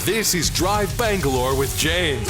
This is Drive Bangalore with Jane.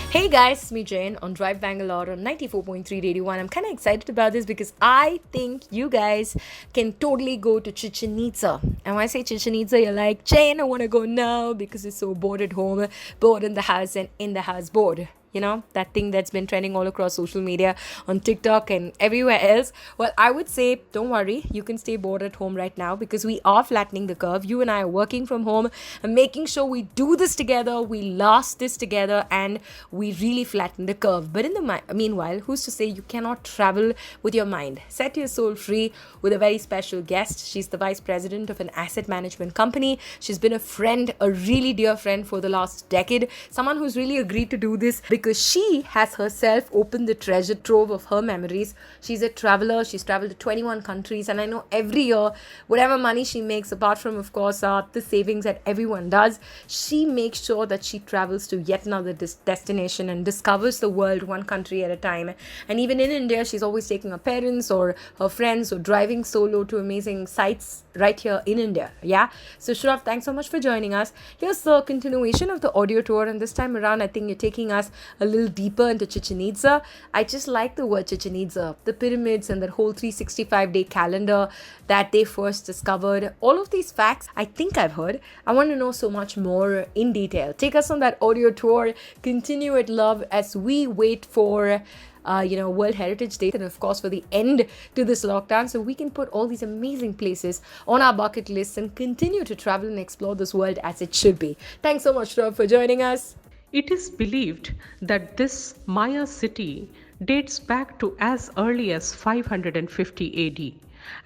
Hey guys, it's me Jane on Drive Bangalore on 94.3 Radio 1. I'm kind of excited about this because I think you guys can totally go to Chichen Itza. And when I say Chichen Itza, you're like, Jane, I want to go now because it's so bored at home, bored in the house, and in the house bored. You know, that thing that's been trending all across social media, on TikTok and everywhere else. Well, I would say, don't worry, you can stay bored at home right now because we are flattening the curve. You and I are working from home and making sure we do this together, we last this together, and we really flatten the curve. But in the meanwhile, who's to say you cannot travel with your mind? Set your soul free with a very special guest. She's the vice president of an asset management company. She's been a friend, a really dear friend for the last decade. Someone who's really agreed to do this because she has herself opened the treasure trove of her memories. She's a traveler. She's traveled to 21 countries. And I know every year, whatever money she makes, apart from, of course, the savings that everyone does, she makes sure that she travels to yet another destination and discovers the world one country at a time. And even in India, she's always taking her parents or her friends or driving solo to amazing sites right here in India. Yeah. So Shrav, thanks so much for joining us. Here's the continuation of the audio tour. And this time around, I think you're taking us a little deeper into Chichen Itza. I just like the word Chichen Itza, the pyramids and that whole 365-day calendar that they first discovered. All of these facts, I think I've heard. I want to know so much more in detail. Take us on that audio tour. Continue it, love, as we wait for World Heritage Day and of course for the end to this lockdown so we can put all these amazing places on our bucket list and continue to travel and explore this world as it should be. Thanks so much, Rob, for joining us. It is believed that this Maya city dates back to as early as 550 AD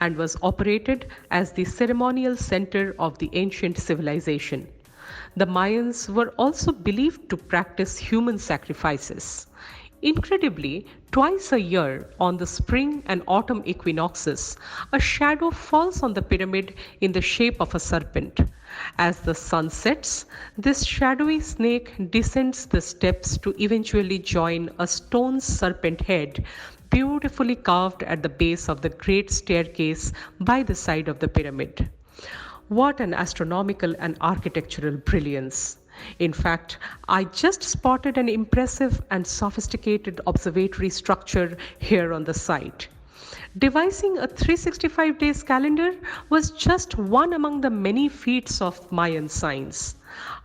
and was operated as the ceremonial center of the ancient civilization. The Mayans were also believed to practice human sacrifices. Incredibly, twice a year on the spring and autumn equinoxes, a shadow falls on the pyramid in the shape of a serpent. As the sun sets, this shadowy snake descends the steps to eventually join a stone serpent head beautifully carved at the base of the great staircase by the side of the pyramid. What an astronomical and architectural brilliance! In fact, I just spotted an impressive and sophisticated observatory structure here on the site. Devising a 365 days calendar was just one among the many feats of Mayan science.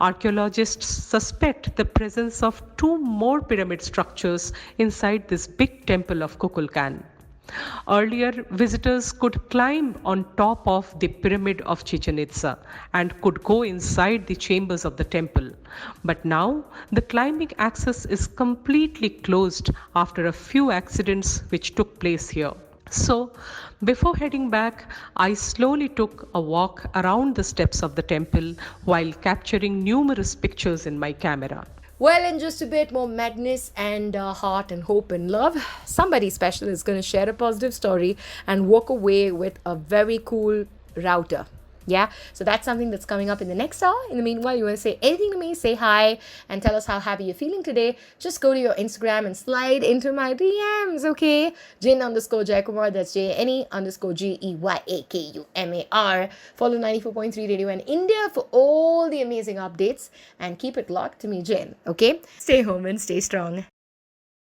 Archaeologists suspect the presence of two more pyramid structures inside this big temple of Kukulkan. Earlier, visitors could climb on top of the pyramid of Chichen Itza and could go inside the chambers of the temple. But now, the climbing access is completely closed after a few accidents which took place here. So, before heading back, I slowly took a walk around the steps of the temple while capturing numerous pictures in my camera. Well, in just a bit more madness and heart and hope and love, somebody special is going to share a positive story and walk away with a very cool router. Yeah, so that's something that's coming up in the next hour. In the meanwhile, you want to say anything to me, say hi and tell us how happy you're feeling today. Just go to your Instagram and slide into my DMs, okay? Jane_Jayakumar, that's JNE_GEYAKUMAR. Follow 94.3 Radio and India for all the amazing updates and keep it locked to me, Jane, okay? Stay home and stay strong.